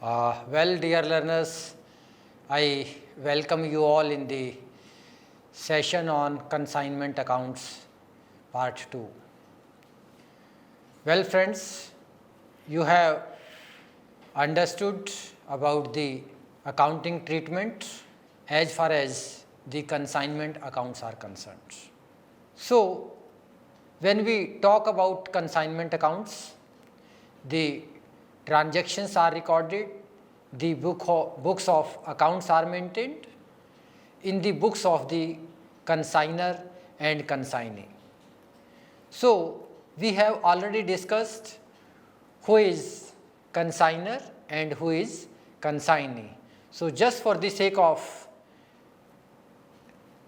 Dear learners, I welcome you all in the session on consignment accounts part 2. Well, friends, you have understood about the accounting treatment as far as the consignment accounts are concerned. So, when we talk about consignment accounts, the transactions are recorded, the books of accounts are maintained in the books of the consignor and consignee. So, we have already discussed who is consignor and who is consignee. So, just for the sake of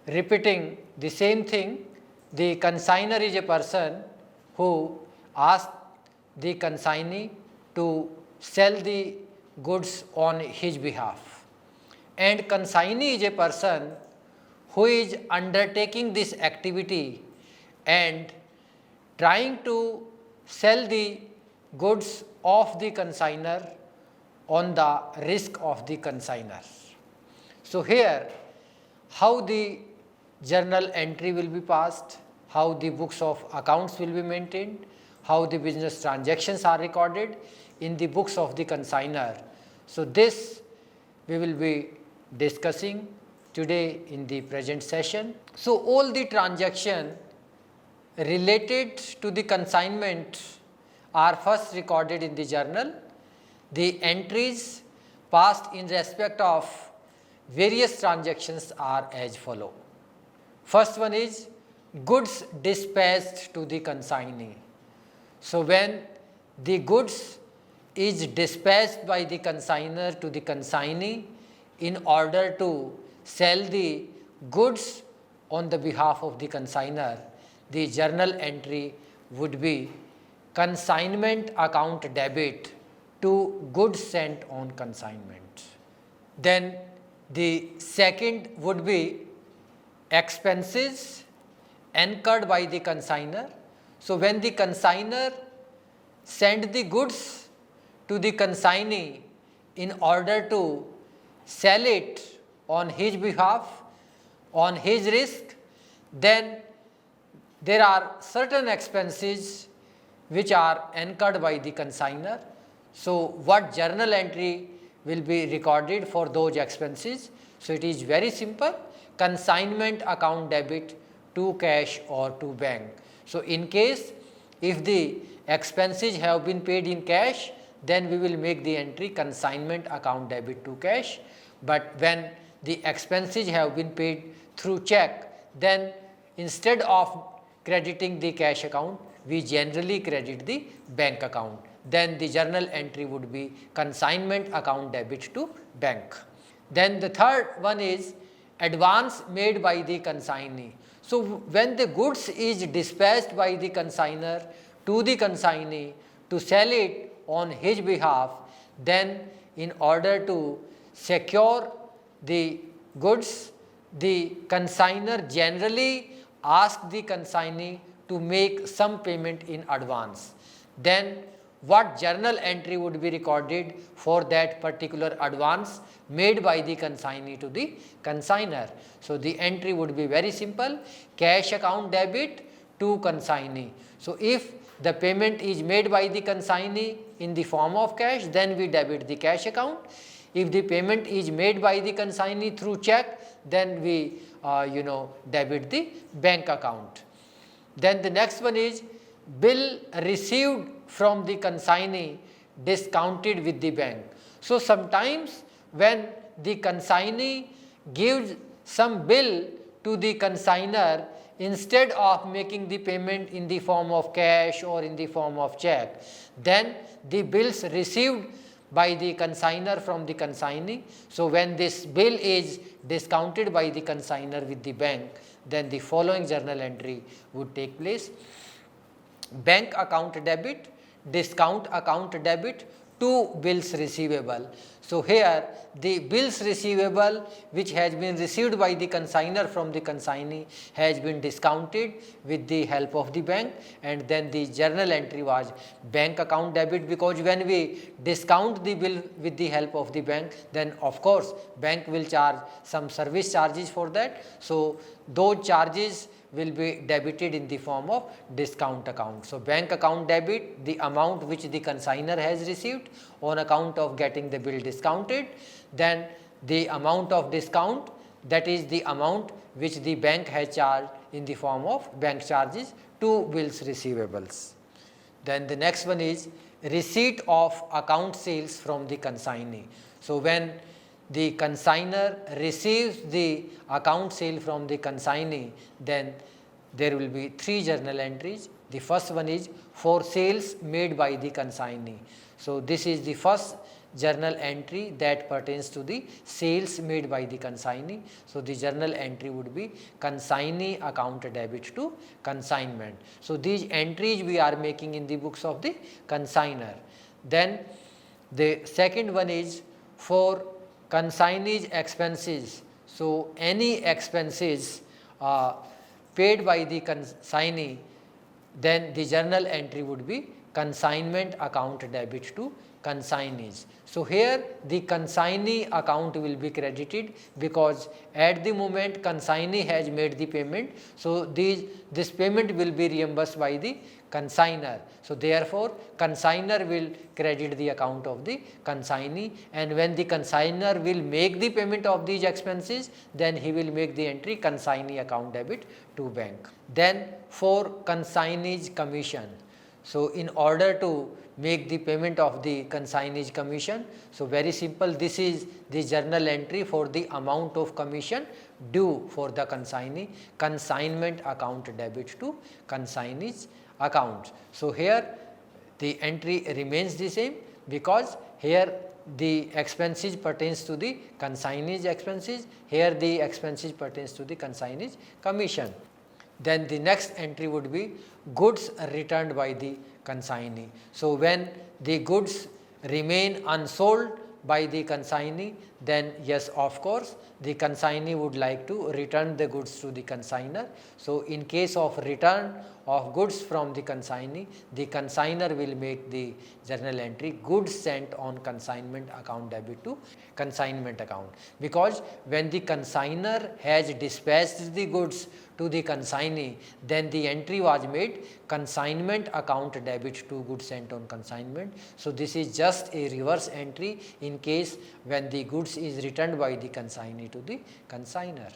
repeating the same thing, the consignor is a person who asks the consignee to sell the goods on his behalf, and consignee is a person who is undertaking this activity and trying to sell the goods of the consignor on the risk of the consignor. So, here how the journal entry will be passed, how the books of accounts will be maintained, how the business transactions are recorded in the books of the consignor. So, this we will be discussing today in the present session. So, all the transactions related to the consignment are first recorded in the journal. The entries passed in respect of various transactions are as follow. First one is goods dispatched to the consignee. So, when the goods is dispatched by the consignor to the consignee in order to sell the goods on the behalf of the consignor, the journal entry would be consignment account debit to goods sent on consignment. Then the second would be expenses incurred by the consignor. So, when the consignor sent the goods to the consignee in order to sell it on his behalf, on his risk, then there are certain expenses which are incurred by the consignor. So, what journal entry will be recorded for those expenses? So, it is very simple: consignment account debit to cash or to bank. So, in case if the expenses have been paid in cash, then we will make the entry consignment account debit to cash, but when the expenses have been paid through check, then instead of crediting the cash account, we generally credit the bank account. Then the journal entry would be consignment account debit to bank. Then the third one is advance made by the consignee. So, when the goods is dispatched by the consignor to the consignee to sell it on his behalf, then in order to secure the goods, the consignor generally asks the consignee to make some payment in advance. Then what journal entry would be recorded for that particular advance made by the consignee to the consignor? So, the entry would be very simple: cash account debit to consignee. So, if the payment is made by the consignee in the form of cash, then we debit the cash account. If the payment is made by the consignee through check, then we debit the bank account. Then the next one is bill received from the consignee discounted with the bank. So, sometimes when the consignee gives some bill to the consignor, instead of making the payment in the form of cash or in the form of check, then the bills received by the consignor from the consignee. So, when this bill is discounted by the consignor with the bank, then the following journal entry would take place: bank account debit, discount account debit to bills receivable. So here the bills receivable which has been received by the consigner from the consignee has been discounted with the help of the bank, and then the journal entry was bank account debit, because when we discount the bill with the help of the bank, then of course bank will charge some service charges for that. So those charges will be debited in the form of discount account. So bank account debit, the amount which the consignor has received on account of getting the bill discounted, then the amount of discount, that is the amount which the bank has charged in the form of bank charges to bills receivables. Then the next one is receipt of account sales from the consignee. So when the consigner receives the account sale from the consignee, then there will be 3 journal entries. The first one is for sales made by the consignee. So this is the first journal entry that pertains to the sales made by the consignee. So the journal entry would be consignee account debit to consignment. So these entries we are making in the books of the consigner. Then the second one is for consignee's expenses. So any expenses paid by the consignee, then the journal entry would be consignment account debit to consignees. So here the consignee account will be credited, because at the moment consignee has made the payment, so this payment will be reimbursed by the consigner. So therefore consigner will credit the account of the consignee, and when the consigner will make the payment of these expenses, then he will make the entry consignee account debit to bank. Then for consignee's commission. So in order to make the payment of the consignee's commission, so very simple, this is the journal entry for the amount of commission due for the consignee, consignment account debit to consignee's account. So here the entry remains the same, because here the expenses pertains to the consignee's expenses, here the expenses pertains to the consignee's commission. Then the next entry would be goods returned by the consignee. So when the goods remain unsold by the consignee, then yes, of course the consignee would like to return the goods to the consigner. So in case of return of goods from the consignee will make the journal entry goods sent on consignment account debit to consignment account, because when the consigner has dispatched the goods to the consignee, then the entry was made consignment account debit to goods sent on consignment. So this is just a reverse entry in case when the goods is returned by the consignee to the consigner.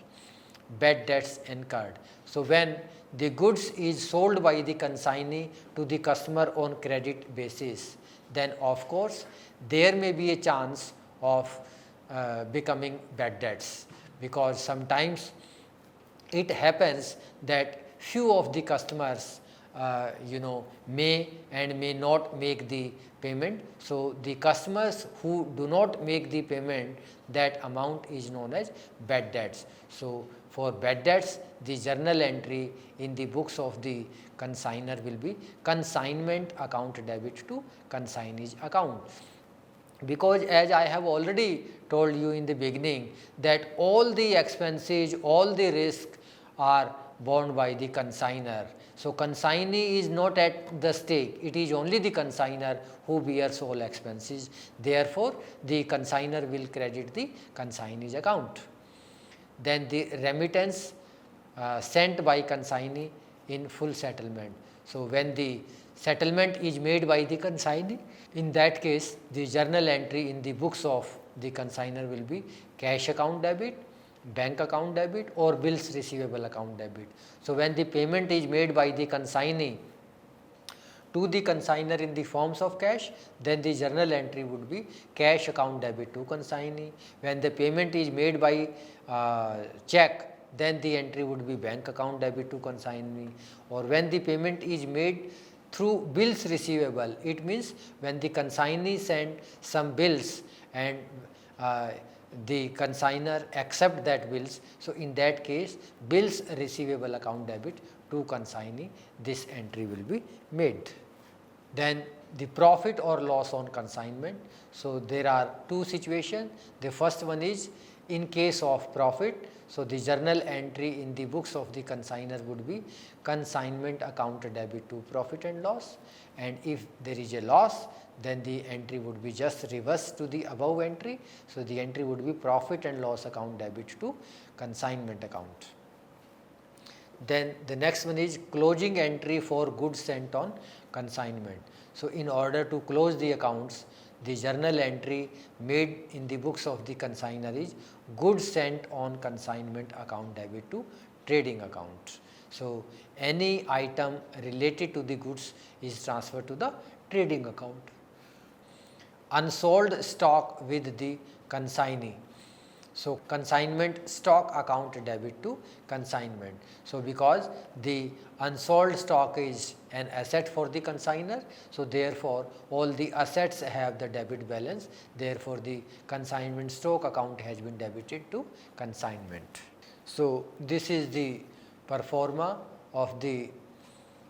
Bad debts incurred. So when the goods is sold by the consignee to the customer on credit basis, then of course there may be a chance of becoming bad debts, because sometimes it happens that few of the customers may and may not make the payment. So the customers who do not make the payment, that amount is known as bad debts. So for bad debts, the journal entry in the books of the consigner will be consignment account debit to consignee's account. Because as I have already told you in the beginning, that all the expenses, all the risk are borne by the consigner. So consignee is not at the stake, it is only the consigner who bears all expenses. Therefore the consigner will credit the consignee's account. Then the remittance sent by consignee in full settlement. So when the settlement is made by the consignee, in that case the journal entry in the books of the consigner will be cash account debit, bank account debit, or bills receivable account debit. So when the payment is made by the consignee to the consigner in the forms of cash, then the journal entry would be cash account debit to consignee. When the payment is made by check, then the entry would be bank account debit to consignee. Or when the payment is made through bills receivable, it means when the consignee sent some bills and the consigner accept that bills, so in that case bills receivable account debit to consignee, this entry will be made. Then the profit or loss on consignment. So there are two situations. The first one is in case of profit. So the journal entry in the books of the consignor would be consignment account debit to profit and loss, and if there is a loss, then the entry would be just reverse to the above entry. So the entry would be profit and loss account debit to consignment account. Then the next one is closing entry for goods sent on consignment. So in order to close the accounts, the journal entry made in the books of the consignor is goods sent on consignment account debit to trading account. So any item related to the goods is transferred to the trading account. Unsold stock with the consignee. So consignment stock account debit to consignment. So because the unsold stock is an asset for the consignor, so therefore all the assets have the debit balance, therefore the consignment stock account has been debited to consignment. So this is the pro forma of the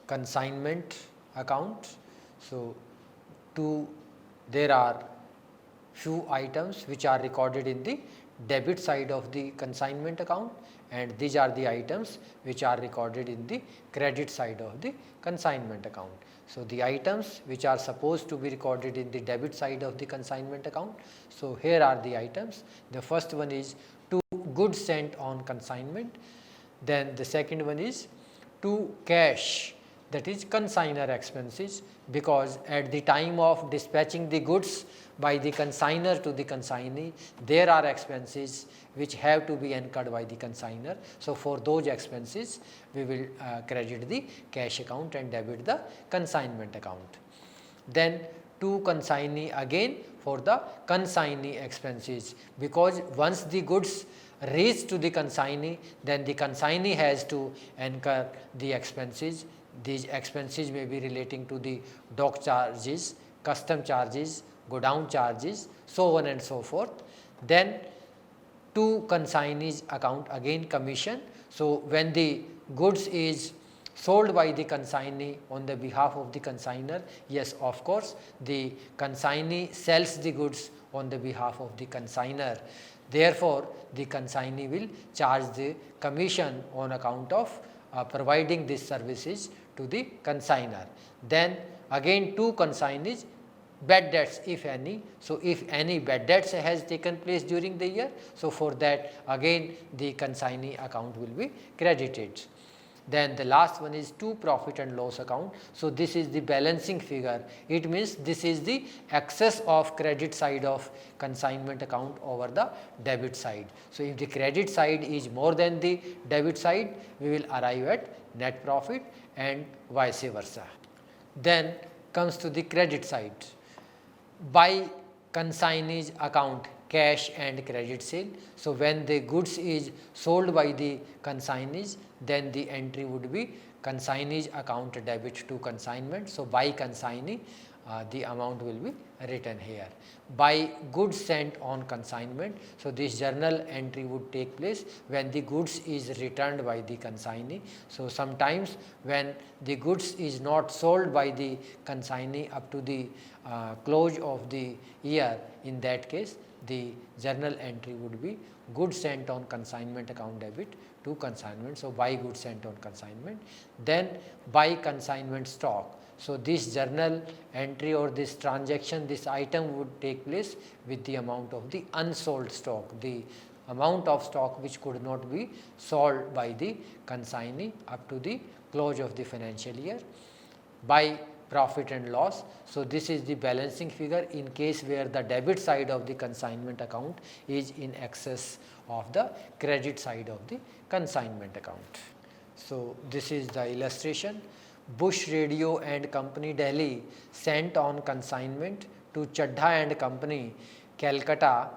consignment account. So there are few items which are recorded in the debit side of the consignment account, and these are the items which are recorded in the credit side of the consignment account. So the items which are supposed to be recorded in the debit side of the consignment account. So here are the items. The first one is to goods sent on consignment. Then the second one is to cash, that is consignor expenses, because at the time of dispatching the goods by the consignor to the consignee, there are expenses which have to be incurred by the consignor. So for those expenses we will credit the cash account and debit the consignment account. Then to consignee again for the consignee expenses, because once the goods reach to the consignee, then the consignee has to incur the expenses. These expenses may be relating to the dock charges, custom charges, go down charges, so on and so forth. Then to consignee's account again commission. So when the goods is sold by the consignee on the behalf of the consignor, yes, of course the consignee sells the goods on the behalf of the consignor. Therefore the consignee will charge the commission on account of providing these services to the consignor. Then again to consignees bad debts if any. So if any bad debts has taken place during the year, so for that again the consignee account will be credited. Then the last one is to profit and loss account. So this is the balancing figure. It means this is the excess of credit side of consignment account over the debit side. So if the credit side is more than the debit side, we will arrive at net profit and vice versa. Then comes to the credit side. By consignee's account, cash and credit sale. So when the goods is sold by the consignees, then the entry would be consignee's account debit to consignment. So by consignee the amount will be written here. By goods sent on consignment, so this journal entry would take place when the goods is returned by the consignee. So sometimes when the goods is not sold by the consignee up to the close of the year, in that case the journal entry would be goods sent on consignment account debit to consignment. So by goods sent on consignment. Then by consignment stock. So this journal entry or this transaction, this item would take place with the amount of the unsold stock, the amount of stock which could not be sold by the consignee up to the close of the financial year. By profit and loss. So this is the balancing figure in case where the debit side of the consignment account is in excess of the credit side of the consignment account. So this is the illustration. Bush Radio and Company, Delhi, sent on consignment to Chadha and Company, Calcutta,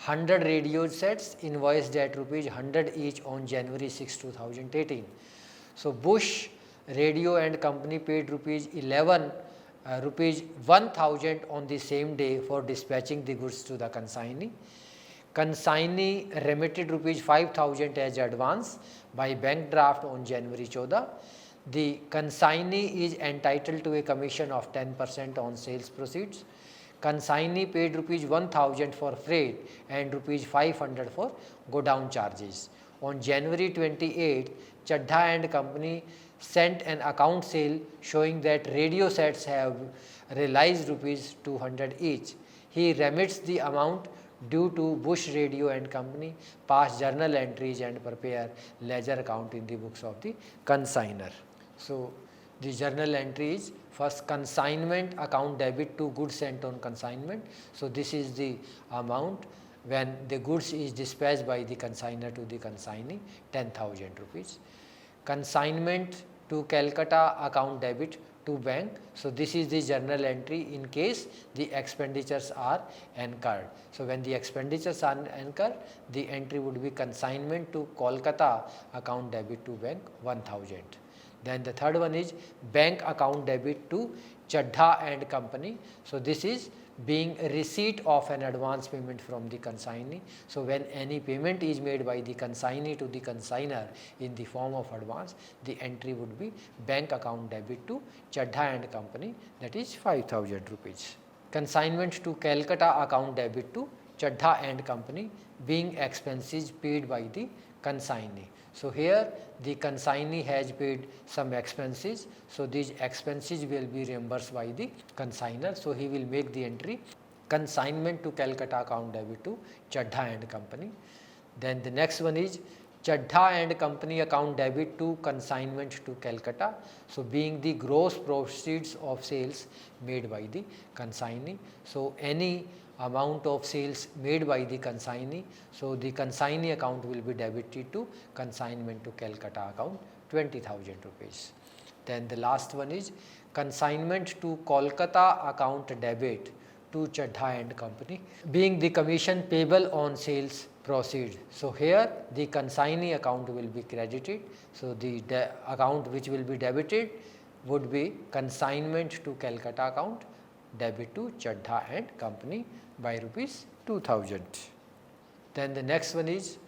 100 radio sets invoiced at rupees 100 each on January 6, 2018. So Bush Radio and Company paid rupees 1000 on the same day for dispatching the goods to the consignee. Consignee remitted rupees 5000 as advance by bank draft on January 14. the consignee is entitled to a commission of 10% on sales proceeds. Consignee paid rupees 1000 for freight and rupees 500 for go down charges. On January 28, Chadha and Company sent an account sale showing that radio sets have realized rupees 200 each. He remits the amount due to Bush Radio and Company, pass journal entries and prepare ledger account in the books of the consignor. So, the journal entry is first consignment account debit to goods sent on consignment. So, this is the amount when the goods is dispatched by the consignor to the consignee, 10,000 rupees. Consignment to Calcutta account debit to bank. So, this is the journal entry in case the expenditures are incurred. So, when the expenditures are incurred, the entry would be consignment to Kolkata account debit to bank 1000. Then the third one is bank account debit to Chadha and Company. So, this is being receipt of an advance payment from the consignee. So, when any payment is made by the consignee to the consignor in the form of advance, the entry would be bank account debit to Chadha and Company, that is 5000 rupees. Consignment to Calcutta account debit to Chadha and Company, being expenses paid by the consignee. So, here the consignee has paid some expenses. So, these expenses will be reimbursed by the consignor. So, he will make the entry consignment to Calcutta account debit to Chadha and Company. Then the next one is Chadha and Company account debit to consignment to Calcutta. So, being the gross proceeds of sales made by the consignee. So, any amount of sales made by the consignee. So, the consignee account will be debited to consignment to Calcutta account 20,000 rupees. Then the last one is consignment to Kolkata account debit to Chadha and Company, being the commission payable on sales proceeds. So, here the consignee account will be credited. So, the account which will be debited would be consignment to Calcutta account debit to Chadha and Company by rupees 2000. Then the next one is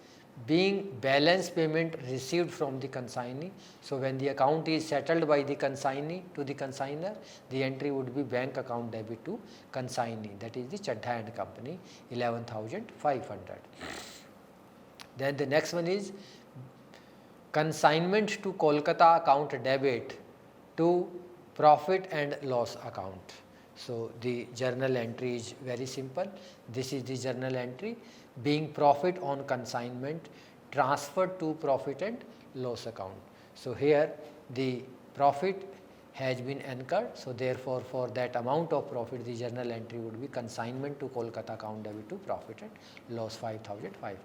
being balance payment received from the consignee. So, when the account is settled by the consignee to the consignor, the entry would be bank account debit to consignee, that is the Chadha and Company 11,500. Then the next one is consignment to Kolkata account debit to profit and loss account. So, the journal entry is very simple. This is the journal entry, being profit on consignment transferred to profit and loss account. So, here the profit has been incurred. So, therefore, for that amount of profit, the journal entry would be consignment to Kolkata account debit to profit and loss 5,500.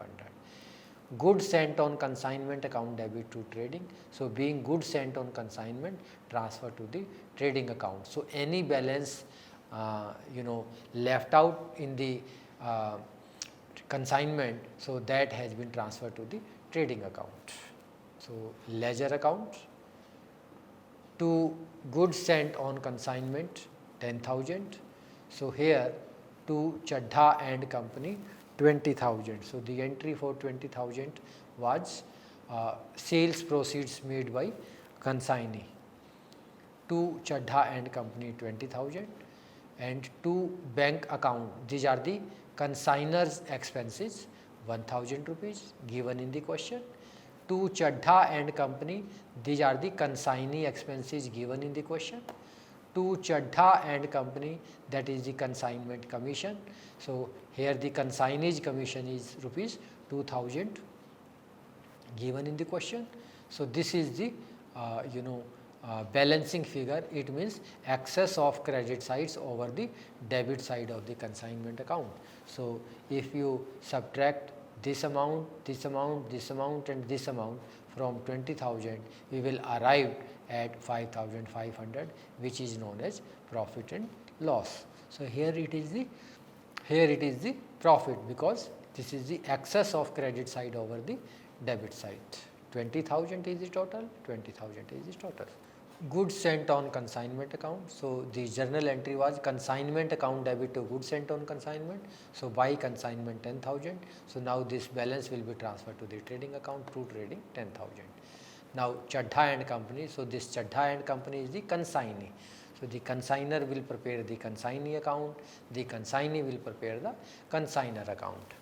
Goods sent on consignment account debit to trading. So, being goods sent on consignment transfer to the trading account. So, any balance left out in the consignment, so that has been transferred to the trading account. So, ledger account to goods sent on consignment 10,000. So, here to Chadha and Company 20,000. So, the entry for 20,000 was sales proceeds made by consignee. To Chadha and Company 20,000 and to bank account, these are the consignor's expenses 1,000 rupees given in the question. To Chadha and Company, these are the consignee expenses given in the question. To Chadha and Company, that is the consignment commission. So, here the consignee's commission is rupees 2,000 given in the question. So, this is the balancing figure. It means excess of credit sides over the debit side of the consignment account. So, if you subtract this amount, this amount, this amount and this amount from 20,000, we will arrive at 5,500, which is known as profit and loss. So, here it is the profit, because this is the excess of credit side over the debit side. 20,000 is the total, 20,000 is the total. Goods sent on consignment account. So, the journal entry was consignment account debit to goods sent on consignment. So, by consignment 10,000. So, now this balance will be transferred to the trading account through trading 10,000. Now Chadha and Company, so this Chadha and Company is the consignee. So the consigner will prepare the consignee account, the consignee will prepare the consigner account.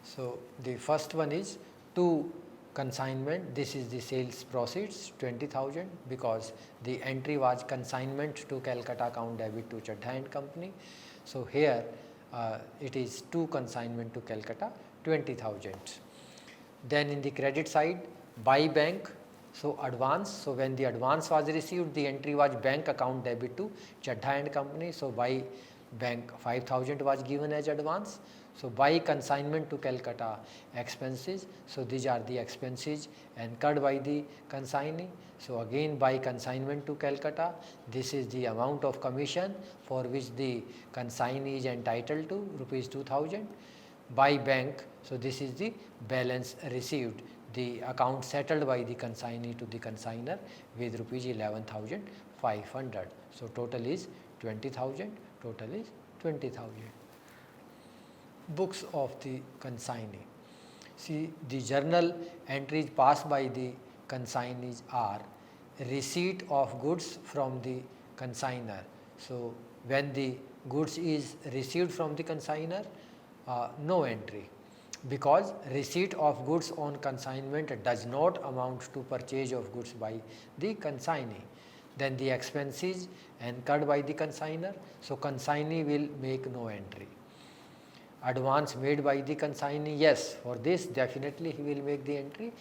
So the first one is to consignment, this is the sales proceeds 20,000 because the entry was consignment to Calcutta account debit to Chadha and Company. So here it is to consignment to Calcutta 20,000. Then in the credit side, by bank, so advance, so when the advance was received, the entry was bank account debit to Chadha and Company. So by bank 5,000 was given as advance. So by consignment to Calcutta expenses, so these are the expenses incurred by the consignee. So again by consignment to Calcutta, this is the amount of commission for which the consignee is entitled to, rupees 2,000. By bank, so this is the balance received, the account settled by the consignee to the consigner with rupees 11,500. So total is 20,000, total is 20,000. Books of the consignee. See, the journal entries passed by the consignees are receipt of goods from the consigner. So when the goods is received from the consigner, no entry, because receipt of goods on consignment does not amount to purchase of goods by the consignee. Then the expenses incurred by the consigner, so consignee will make no entry. Advance made by the consignee, yes, for this definitely he will make the entry.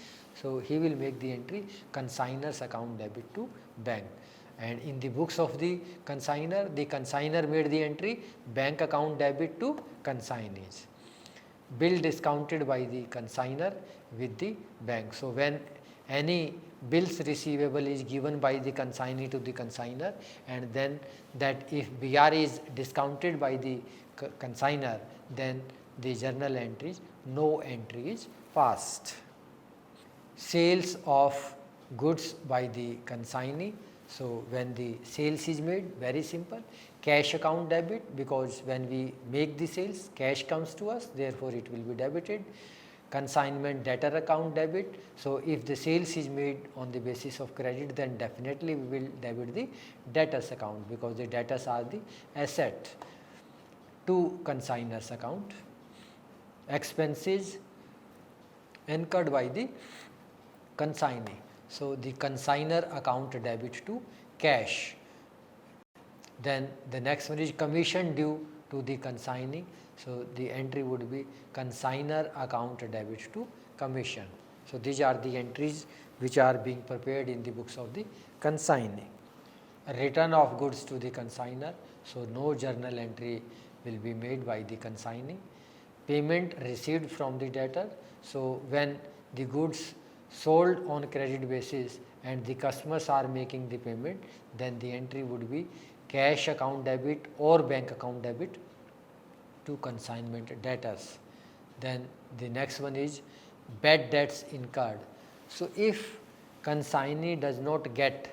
So he will make the entry consigner's account debit to bank. And in the books of the consigner made the entry bank account debit to consignees. Bill discounted by the consigner with the bank. So when any bills receivable is given by the consignee to the consigner, and then that if BR is discounted by the consigner, then the journal entries, no entry is passed. Sales of goods by the consignee. So when the sales is made, very simple, cash account debit, because when we make the sales, cash comes to us, therefore it will be debited. Consignment debtor account debit. So if the sales is made on the basis of credit, then definitely we will debit the debtors account, because the debtors are the asset. To consigner's account. Expenses incurred by the consignee. So the consigner account debit to cash. Then the next one is commission due to the consignee. So the entry would be consigner account debit to commission. So these are the entries which are being prepared in the books of the consignee. Return of goods to the consigner. So no journal entry will be made by the consignee. Payment received from the debtor. So when the goods sold on credit basis and the customers are making the payment, then the entry would be cash account debit or bank account debit to consignment debtors. Then the next one is bad debts incurred. So if consignee does not get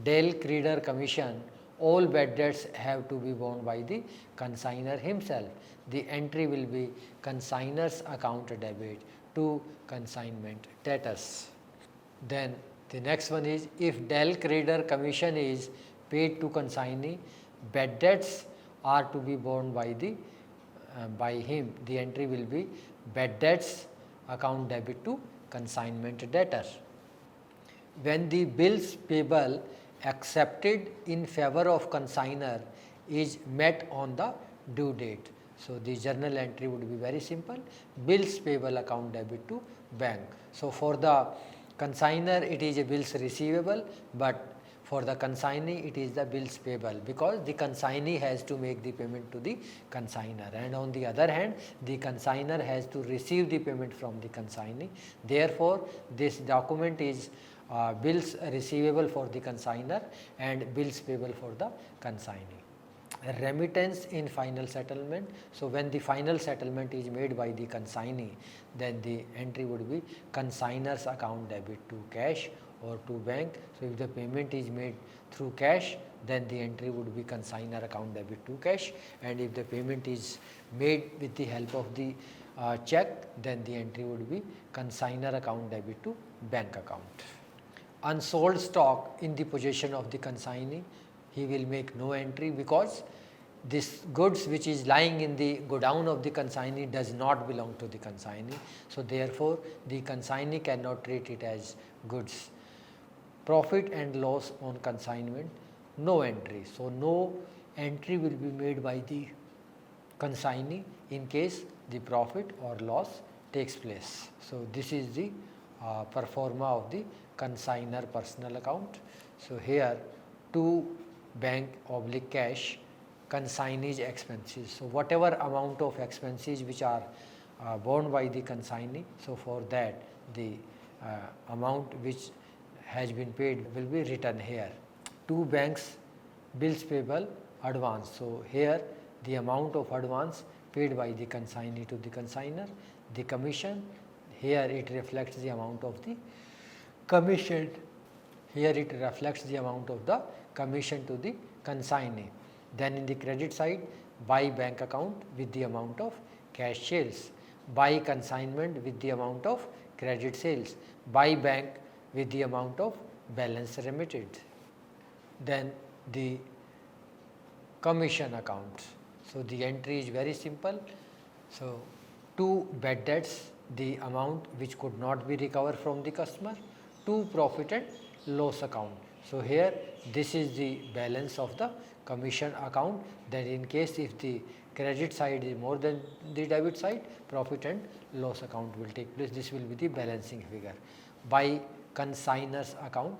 Dell Creeder commission, all bad debts have to be borne by the consigner himself. The entry will be consigner's account debit to consignment debtors. Then the next one is if Dell Creeder commission is paid to consignee, bad debts are to be borne by the by him. The entry will be bad debts account debit to consignment debtor. When the bills payable accepted in favor of consigner is met on the due date. So the journal entry would be very simple, bills payable account debit to bank. So for the consigner it is a bills receivable, but for the consignee it is the bills payable, because the consignee has to make the payment to the consigner, and on the other hand the consigner has to receive the payment from the consignee. Therefore this document is bills receivable for the consigner and bills payable for the consignee. Remittance in final settlement. So when the final settlement is made by the consignee, then the entry would be consigner's account debit to cash or to bank. So if the payment is made through cash, then the entry would be consigner account debit to cash, and if the payment is made with the help of the check, then the entry would be consigner account debit to bank account. unsold stock in the possession of the consignee, he will make no entry, because this goods which is lying in the godown of the consignee does not belong to the consignee. So, therefore, the consignee cannot treat it as goods. Profit and loss on consignment, no entry. So, no entry will be made by the consignee in case the profit or loss takes place. So, this is the pro forma of the consignor personal account. So, here to bank oblique cash consignee's expenses. So, whatever amount of expenses which are borne by the consignee, so for that the amount which has been paid will be written here. To banks bills payable advance. So, here the amount of advance paid by the consignee to the consignor, the commission, here it reflects the amount of the commission, here it reflects the amount of the commission to the consignee. Then in the credit side, buy bank account with the amount of cash sales, buy consignment with the amount of credit sales, buy bank with the amount of balance remitted. Then the commission account. So, the entry is very simple. So, to bad debts, the amount which could not be recovered from the customer, to profit and loss account. So, here this is the balance of the commission account, that in case if the credit side is more than the debit side, profit and loss account will take place. This will be the balancing figure. By consignor's account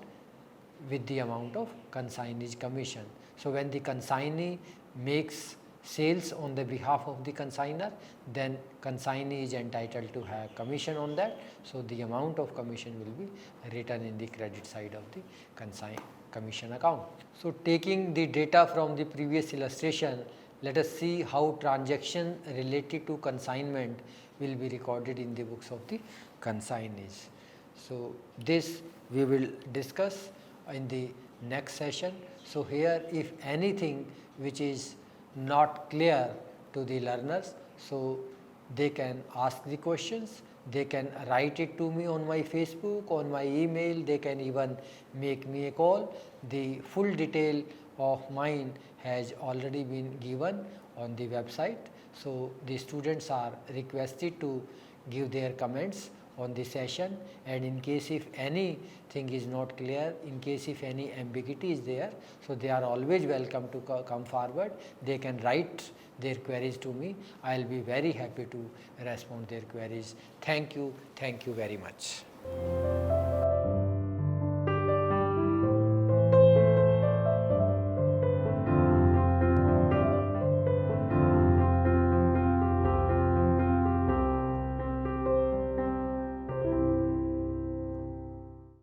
with the amount of consignee's commission. So, when the consignee makes sales on the behalf of the consignor, then consignee is entitled to have commission on that. So, the amount of commission will be written in the credit side of the commission account. So, taking the data from the previous illustration, let us see how transaction related to consignment will be recorded in the books of the consignees. So, this we will discuss in the next session. So, here if anything which is not clear to the learners, so they can ask the questions, they can write it to me on my Facebook, on my email, they can even make me a call. The full detail of mine has already been given on the website. So, the students are requested to give their comments on the session, and in case if anything is not clear, in case if any ambiguity is there, so they are always welcome to come forward. They can write their queries to me. I will be very happy to respond their queries. Thank you very much.